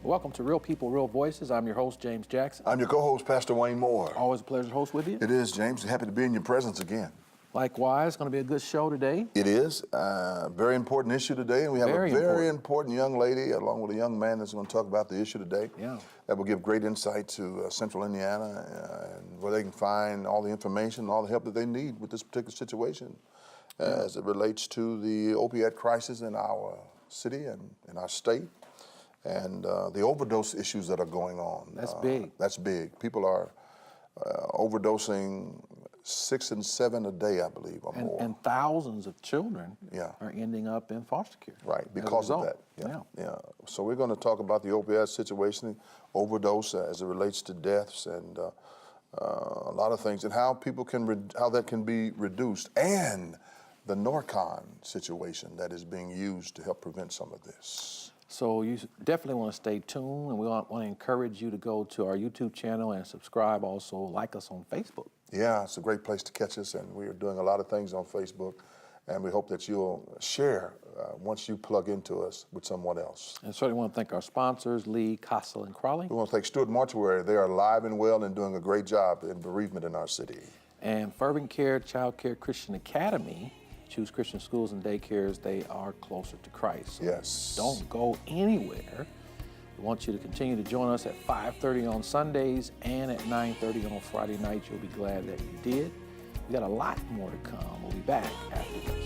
Welcome to Real People, Real Voices. I'm your host, James Jackson. I'm your co-host, Pastor Wayne Moore. Always a pleasure to host with you. It is, James. Happy to be in your presence again. Likewise, it's going to be a good show today. It is. Very important issue today, and we have a very important young lady along with a young man that's going to talk about the issue today. Yeah. That will give great insight to Central Indiana and where they can find all the information and all the help that they need with this particular situation as it relates to the opiate crisis in our city and in our state. And the overdose issues that are going on. That's big. That's big. People are overdosing 6 and 7 a day, I believe, or more. And thousands of children are ending up in foster care. Right, because of that. Yeah. So we're going to talk about the opioid situation, overdose as it relates to deaths, and a lot of things, and how people can how that can be reduced, and the Narcan situation that is being used to help prevent some of this. So you definitely want to stay tuned, and we want to encourage you to go to our YouTube channel and subscribe. Also, like us on Facebook. Yeah, it's a great place to catch us, and we are doing a lot of things on Facebook, and we hope that you'll share once you plug into us with someone else. And certainly want to thank our sponsors, Lee, Castle, and Crawley. We want to thank Stewart Mortuary. They are alive and well and doing a great job in bereavement in our city. And Fervent Care Child Care Christian Academy. Choose Christian schools and daycares. They are closer to Christ. So yes. Don't go anywhere. We want you to continue to join us at 5:30 on Sundays and at 9:30 on Friday nights. You'll be glad that you did. We got a lot more to come. We'll be back after this.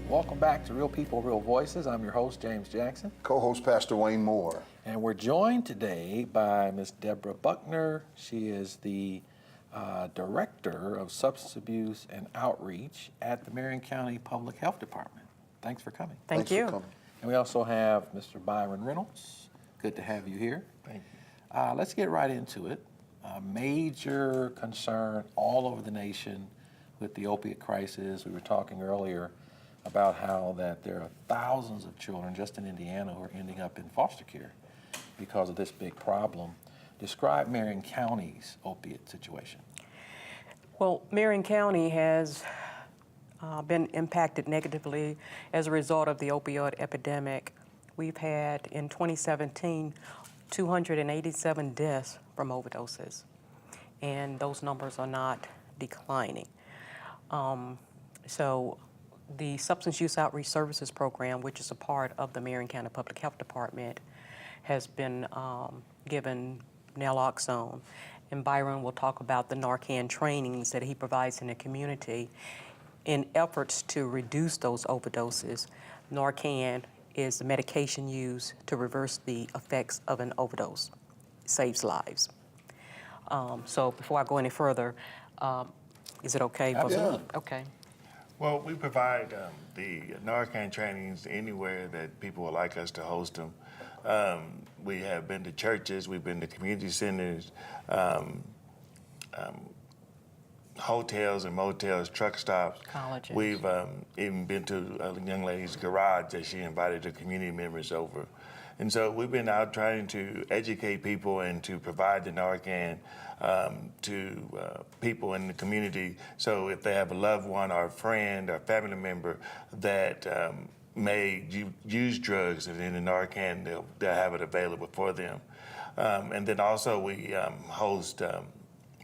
Welcome back to Real People, Real Voices. I'm your host, James Jackson. Co-host, Pastor Wayne Moore. And we're joined today by Ms. Deborah Buckner. She is the Director of Substance Abuse and Outreach at the Marion County Public Health Department. Thanks for coming. Thank you. For coming. And we also have Mr. Byron Reynolds. Good to have you here. Thank you. Let's get right into it. Major concern all over the nation with the opiate crisis. We were talking earlier about how that there are thousands of children just in Indiana who are ending up in foster care because of this big problem. Describe Marion County's opiate situation. Well, Marion County has been impacted negatively as a result of the opioid epidemic. We've had, in 2017, 287 deaths from overdoses, and those numbers are not declining. So the Substance Use Outreach Services Program, which is a part of the Marion County Public Health Department, has been given naloxone. And Byron will talk about the Narcan trainings that he provides in the community in efforts to reduce those overdoses. Narcan is the medication used to reverse the effects of an overdose. It saves lives. So before I go any further, is it okay? Absolutely. Okay. Well, we provide the Narcan trainings anywhere that people would like us to host them. We have been to churches, we've been to community centers, hotels and motels, truck stops. Colleges. We've even been to a young lady's garage that she invited her community members over. And so we've been out trying to educate people and to provide the Narcan to people in the community. So if they have a loved one or a friend or a family member that may use drugs, and in the Narcan, they'll have it available for them. And then also we host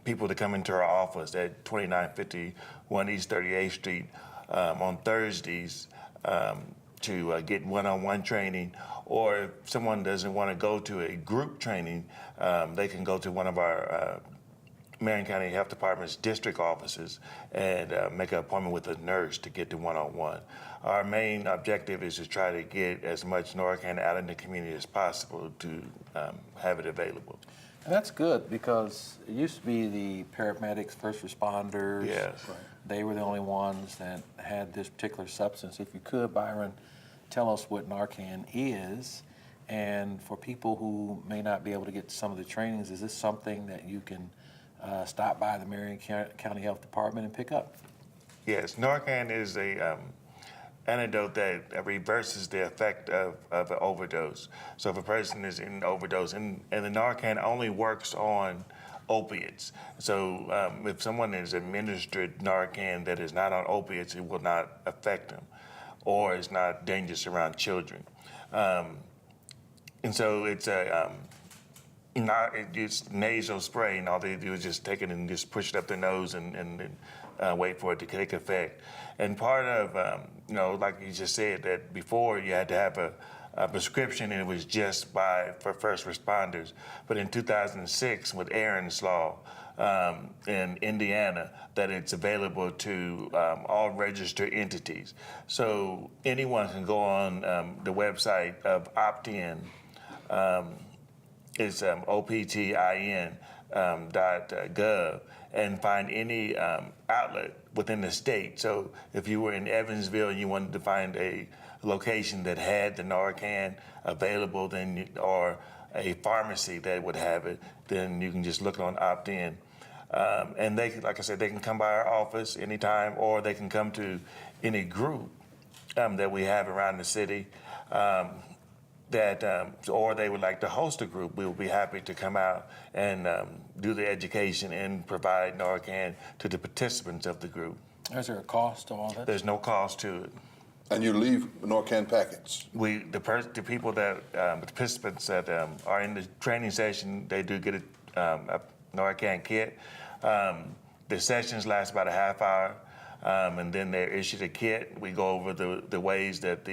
people to come into our office at 2951 East 38th Street on Thursdays to get one-on-one training, or if someone doesn't want to go to a group training, they can go to one of our Marion County Health Department's district offices and make an appointment with a nurse to get the one-on-one. Our main objective is to try to get as much Narcan out in the community as possible to have it available. And that's good, because it used to be the paramedics, first responders. Yes. Right. They were the only ones that had this particular substance. If you could, Byron, tell us what Narcan is, and for people who may not be able to get some of the trainings, is this something that you can stop by the Marion County Health Department and pick up. Yes, Narcan is a antidote that reverses the effect of an overdose. So if a person is in overdose, and the Narcan only works on opiates. So if someone is administered Narcan that is not on opiates, it will not affect them, or it's not dangerous around children. And so it's it's nasal spray, and all they do is just take it and just push it up their nose and wait for it to take effect. And part of, like you just said, that before you had to have a prescription, and it was just for first responders. But in 2006, with Aaron's Law in Indiana, that it's available to all registered entities. So anyone can go on the website of Optin. It's optin.gov, and find any outlet within the state. So if you were in Evansville and you wanted to find a location that had the Narcan available, then or a pharmacy that would have it, then you can just look on Optin. And they, like I said, they can come by our office anytime, or they can come to any group that we have around the city. Or they would like to host a group, we will be happy to come out and do the education and provide Narcan to the participants of the group. Is there a cost to all that? There's no cost to it. And you leave Narcan packets. The people that, participants that are in the training session, they do get a Narcan kit. The sessions last about a half hour, and then they're issued a kit. We go over the ways that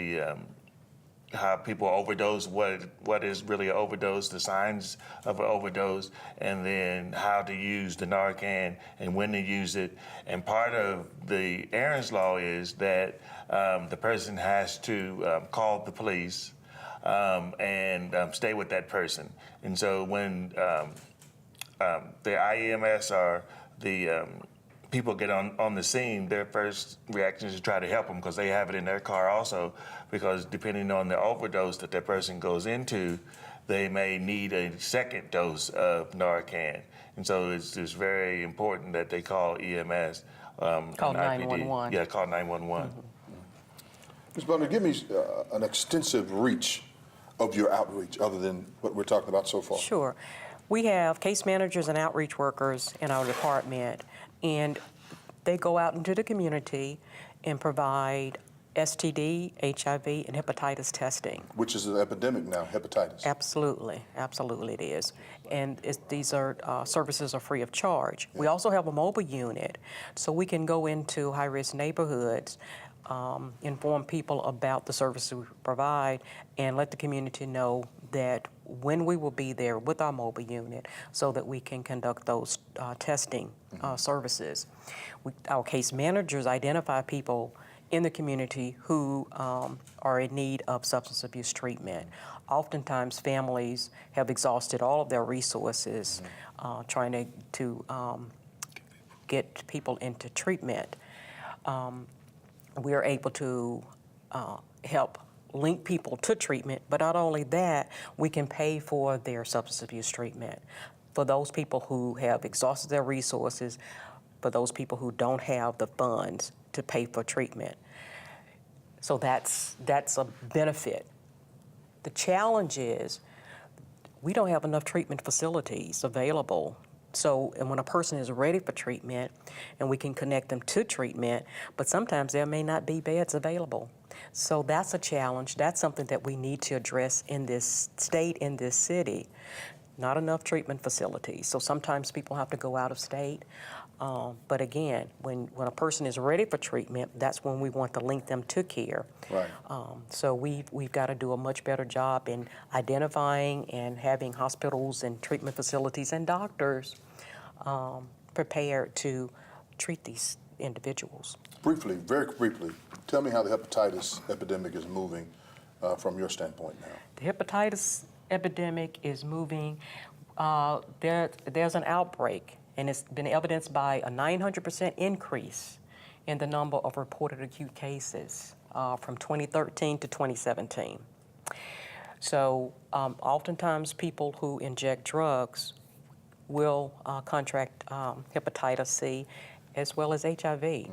how people overdose, what is really an overdose, the signs of an overdose, and then how to use the Narcan and when to use it. And part of the Aaron's Law is that the person has to call the police and stay with that person. And so when the IEMS or the people get on the scene, their first reaction is to try to help them because they have it in their car also, because depending on the overdose that that person goes into, they may need a second dose of Narcan. And so it's very important that they call EMS. Call 911. Yeah, call 911. Ms. Butler, give me an extensive reach of your outreach other than what we're talking about so far. Sure. We have case managers and outreach workers in our department, and they go out into the community and provide STD, HIV, and hepatitis testing. Which is an epidemic now, hepatitis. Absolutely, absolutely it is. And these services are free of charge. We also have a mobile unit, so we can go into high-risk neighborhoods, inform people about the services we provide, and let the community know that when we will be there with our mobile unit so that we can conduct those testing services. Our case managers identify people in the community who are in need of substance abuse treatment. Oftentimes, families have exhausted all of their resources trying to get people into treatment. We are able to help link people to treatment, but not only that, we can pay for their substance abuse treatment. For those people who have exhausted their resources, for those people who don't have the funds to pay for treatment. So that's a benefit. The challenge is we don't have enough treatment facilities available. So, and when a person is ready for treatment, and we can connect them to treatment, but sometimes there may not be beds available. So that's a challenge. That's something that we need to address in this state, in this city. Not enough treatment facilities. So sometimes people have to go out of state. But again, when a person is ready for treatment, that's when we want to link them to care. Right. So we've got to do a much better job in identifying and having hospitals and treatment facilities and doctors prepared to treat these individuals. Briefly, very briefly, tell me how the hepatitis epidemic is moving from your standpoint now. The hepatitis epidemic is moving. There's an outbreak, and it's been evidenced by a 900% increase in the number of reported acute cases from 2013 to 2017. So oftentimes people who inject drugs will contract hepatitis C as well as HIV.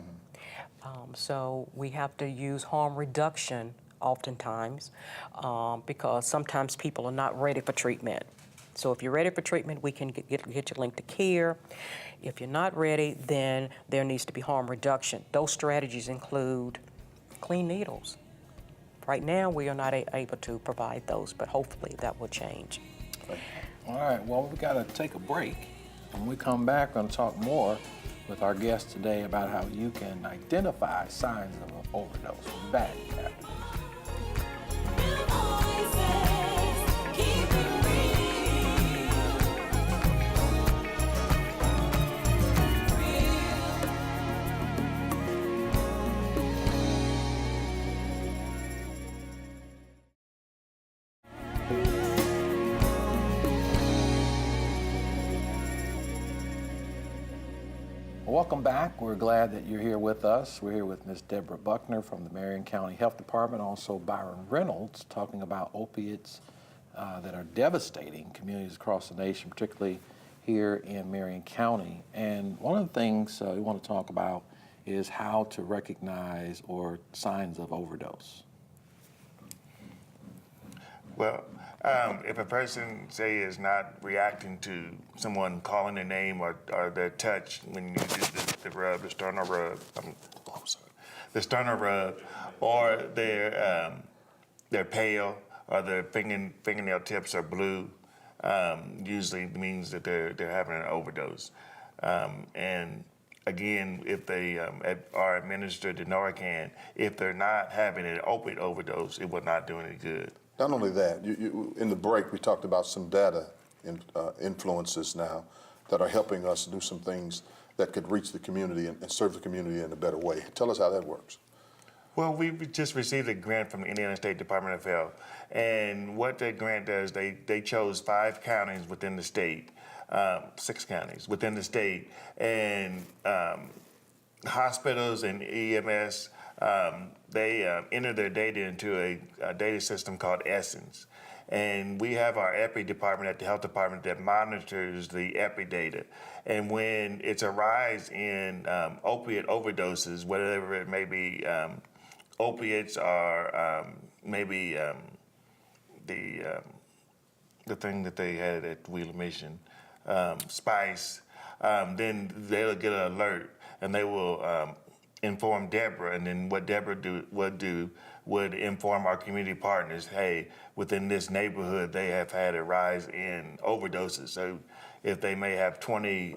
So we have to use harm reduction oftentimes because sometimes people are not ready for treatment. So if you're ready for treatment, we can get you linked to care. If you're not ready, then there needs to be harm reduction. Those strategies include clean needles. Right now, we are not able to provide those, but hopefully that will change. All right, well, we got to take a break. When we come back, we're going to talk more with our guest today about how you can identify signs of an overdose. We'll be back after this. Welcome back. We're glad that you're here with us. We're here with Ms. Deborah Buckner from the Marion County Health Department, also Byron Reynolds, talking about opiates that are devastating communities across the nation, particularly here in Marion County. And one of the things we want to talk about is how to recognize or signs of overdose. Well, if a person, say, is not reacting to someone calling their name or their touch when you do the rub, the sternal rub, the sternal rub, or they're pale or their fingernail tips are blue, usually means that they're having an overdose. And again, if they are administered the Narcan, if they're not having an opiate overdose, it will not do any good. Not only that, in the break, we talked about some data influences now that are helping us do some things that could reach the community and serve the community in a better way. Tell us how that works. Well, we just received a grant from the Indiana State Department of Health, and what that grant does, they chose 5 counties within the state, 6 counties within the state, and hospitals and EMS, they enter their data into a data system called Essence. And we have our EPI department at the health department that monitors the EPI data. And when it's a rise in opiate overdoses, whatever it may be, opiates are maybe the thing that they had at Wheeler Mission, spice, then they'll get an alert and they will inform Deborah, and then what Deborah would inform our community partners, hey, within this neighborhood, they have had a rise in overdoses. So if they may have 20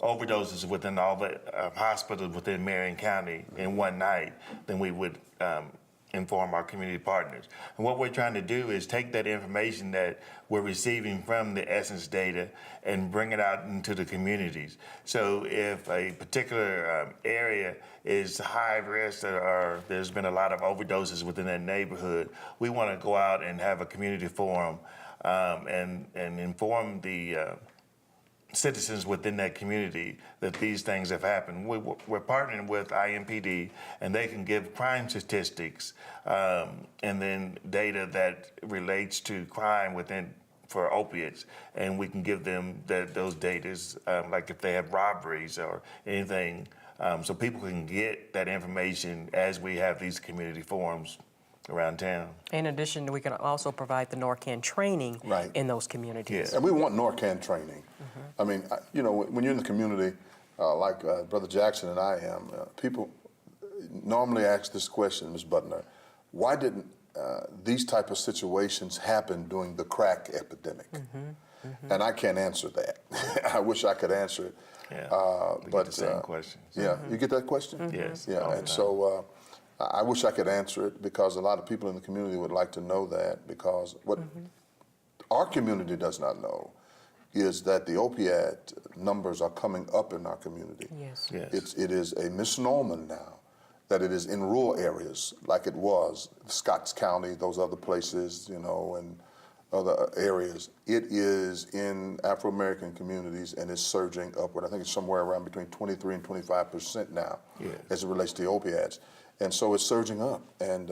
overdoses within all the hospitals within Marion County in one night, then we would inform our community partners. And what we're trying to do is take that information that we're receiving from the Essence data and bring it out into the communities. So if a particular area is high risk or there's been a lot of overdoses within that neighborhood, we want to go out and have a community forum and inform the citizens within that community that these things have happened. We're partnering with IMPD, and they can give crime statistics and then data that relates to crime for opiates, and we can give them those data, like if they have robberies or anything, so people can get that information as we have these community forums around town. In addition, we can also provide the Narcan training Right. in those communities. Yes. And we want Narcan training. I mean, when you're in the community, like Brother Jackson and I am, people normally ask this question, Ms. Butner, why didn't these type of situations happen during the crack epidemic? And I can't answer that. I wish I could answer it. Yeah, we but get the same questions. Yeah, you get that question? Yes, Yeah, all the and time. so I wish I could answer it because a lot of people in the community would like to know that, because what our community does not know is that the opiate numbers are coming up in our community. Yes. Yes. It is a misnomer now that it is in rural areas like it was, Scotts County, those other places, and other areas. It is in Afro-American communities and is surging upward. I think it's somewhere around between 23 and 25% now as it relates to the opiates. And so it's surging up. And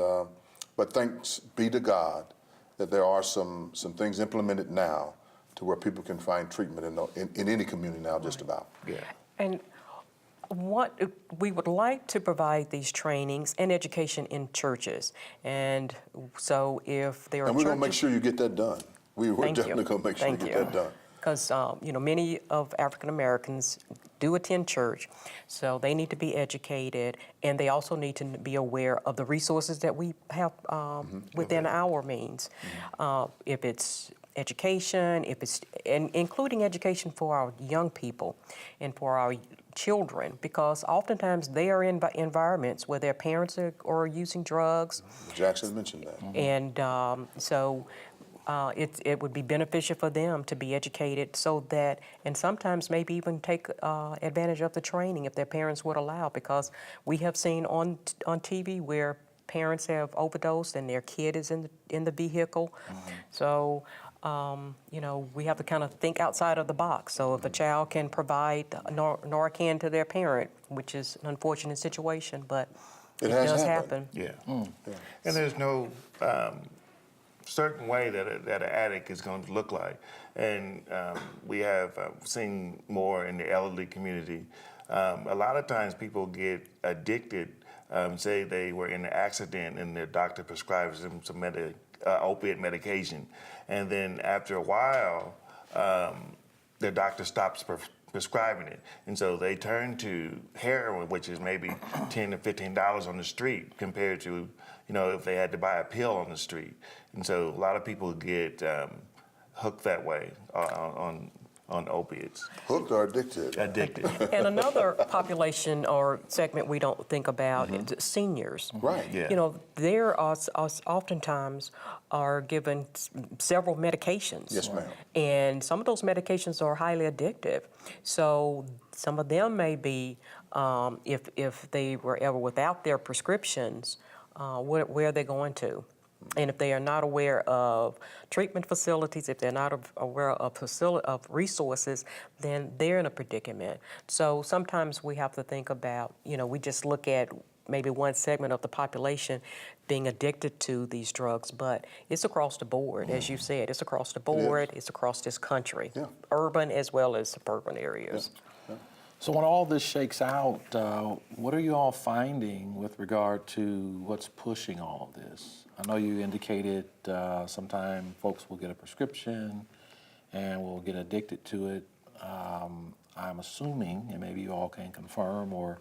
but thanks be to God that there are some things implemented now to where people can find treatment in any community now, just about. Yeah. And what we would like to provide these trainings and education in churches. And so if there are And we're going to make churches- sure you get that done. We're Thank you. definitely going to make sure you Thank get you. that done. Because, many of African Americans do attend church, so they need to be educated, and they also need to be aware of the resources that we have within our means. If it's education, including education for our young people and for our children, because oftentimes they are in environments where their parents are using drugs, Jackson mentioned that. and so it would be beneficial for them to be educated so that, and sometimes maybe even take advantage of the training if their parents would allow, because we have seen on TV where parents have overdosed and their kid is in the vehicle. So, we have to kind of think outside of the box. So if a child can provide Narcan to their parent, which is an unfortunate situation, but it has does happened. Yeah. And there's no certain way that an addict is going to look like. And we have seen more in the elderly community. A lot of times people get addicted, say they were in an accident and their doctor prescribes them some opiate medication. And then after a while, their doctor stops prescribing it. And so they turn to heroin, which is maybe $10 to $15 on the street compared to, if they had to buy a pill on the street. And so a lot of people get hooked that way on opiates. Hooked or addicted? Addicted. And another population or segment we don't think about is seniors. Right. Yeah. There are oftentimes are given several medications. Yes, ma'am. And some of those medications are highly addictive. So some of them may be, if they were ever without their prescriptions, where are they going to? And if they are not aware of treatment facilities, if they're not aware of resources, then they're in a predicament. So sometimes we have to think about, we just look at maybe one segment of the population being addicted to these drugs, but it's across the board, as you said. It's across the board. It's across this country, urban as well as suburban areas. So when all this shakes out, what are you all finding with regard to what's pushing all of this? I know you indicated sometime folks will get a prescription and will get addicted to it. I'm assuming, and maybe you all can confirm or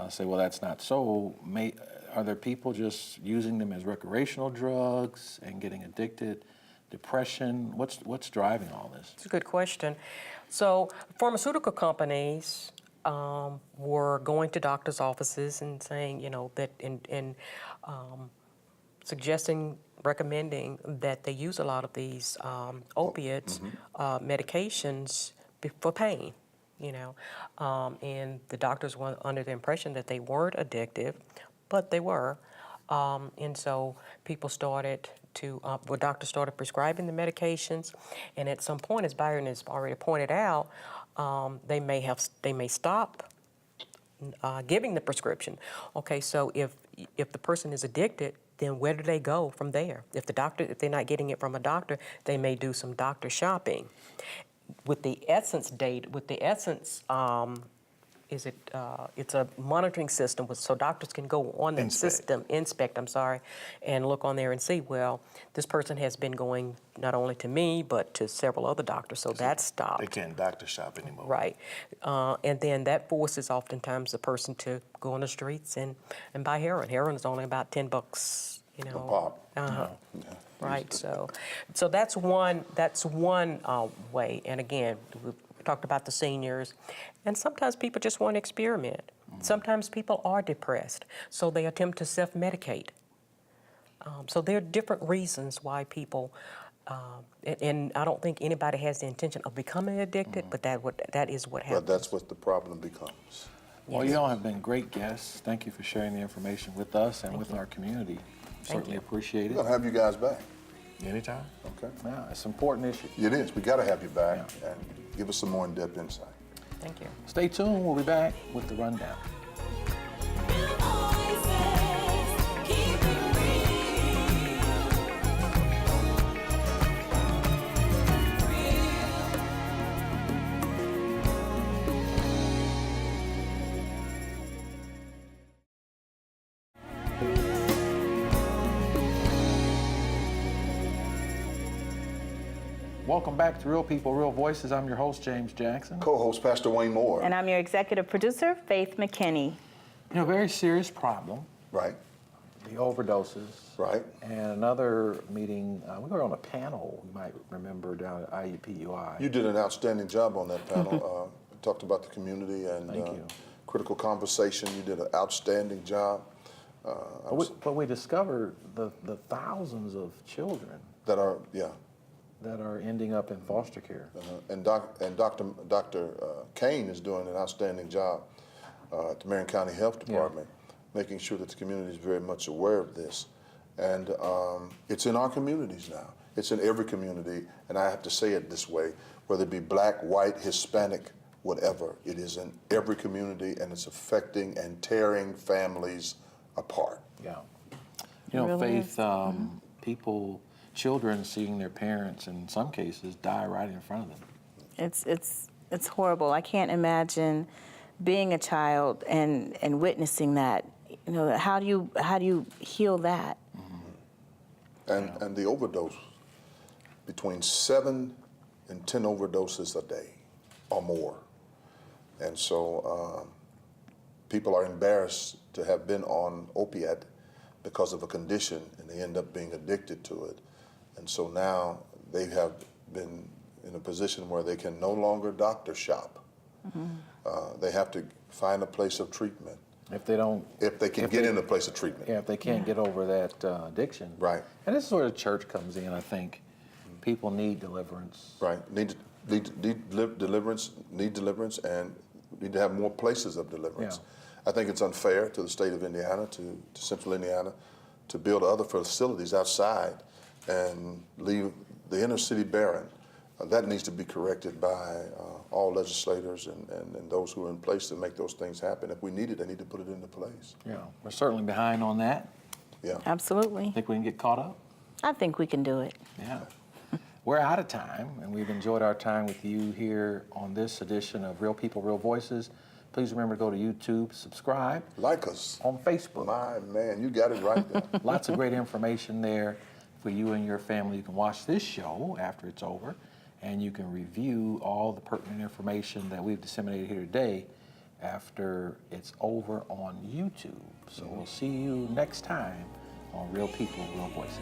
say, well, that's not so. Are there people just using them as recreational drugs and getting addicted? Depression? What's driving all this? It's a good question. So pharmaceutical companies were going to doctors' offices and saying, that in suggesting, recommending that they use a lot of these opiates, medications for pain, and the doctors were under the impression that they weren't addictive, but they were. And so people started doctors started prescribing the medications, and at some point, as Byron has already pointed out, they may stop giving the prescription. Okay, so if the person is addicted, then where do they go from there? If they're not getting it from a doctor, they may do some doctor shopping. With the Essence it's a monitoring system, so doctors can go on the system, and look on there and see, well, this person has been going not only to me, but to several other doctors, so that's stopped. They can't doctor shop anymore. Right. And then that forces oftentimes the person to go on the streets and buy heroin. Heroin is only about $10, A pop. Right. So that's one way. And again, we talked about the seniors, and sometimes people just want to experiment. Sometimes people are depressed, so they attempt to self-medicate. So there are different reasons why people, and I don't think anybody has the intention of becoming addicted, but that is what happens. But that's what the problem becomes. Well, you all have been great guests. Thank you for sharing the information with us and with our community. Certainly appreciate We're it. going to have you guys back. Anytime. Okay. Yeah, it's an important issue. It is. We got to have you back and give us some more in-depth insight. Thank you. Stay tuned. We'll be back with the rundown. Welcome back to Real People, Real Voices. I'm your host, James Jackson. Co-host Pastor Wayne Moore. And I'm your executive producer, Faith McKinney. You know, very serious problem, Right, the overdoses. right. And another meeting, we were on a panel, you might remember, down at IUPUI. You did an outstanding job on that panel. Talked about the community and Thank you. critical conversation. You did an outstanding job. But we discovered the thousands of children That are, that are ending up in foster care. and Dr. Kane is doing an outstanding job at the Marion County Health Department, making sure that the community is very much aware of this. And it's in our communities now. It's in every community, and I have to say it this way, whether it be black, white, Hispanic, whatever, it is in every community, and it's affecting and tearing families apart. Yeah. You know, Really Faith, children seeing their parents in some cases die right in front of them. It's horrible. I can't imagine being a child and witnessing that. You know, how do you heal that? And the overdose, between 7 and 10 overdoses a day or more. And so people are embarrassed to have been on opiate because of a condition, and they end up being addicted to it. And so now they have been in a position where they can no longer doctor shop. They have to find a place of treatment. If they don't, If they can get in a place of treatment. yeah, if they can't get over that addiction. Right. And this is where the church comes in, I think. People need deliverance. Right. Need deliverance, and need to have more places of deliverance. I think it's unfair to the state of Indiana, to central Indiana, to build other facilities outside and leave the inner city barren. That needs to be corrected by all legislators and those who are in place to make those things happen. If we need it, they need to put it into place. Yeah, we're certainly behind on that. Yeah. Absolutely. Think we can get caught up? I think we can do it. Yeah. We're out of time, and we've enjoyed our time with you here on this edition of Real People, Real Voices. Please remember to go to YouTube, subscribe. Like us. On Facebook. My man, you got it right there. Lots of great information there for you and your family. You can watch this show after it's over, and you can review all the pertinent information that we've disseminated here today after it's over on YouTube. So we'll see you next time on Real People, Real Voices.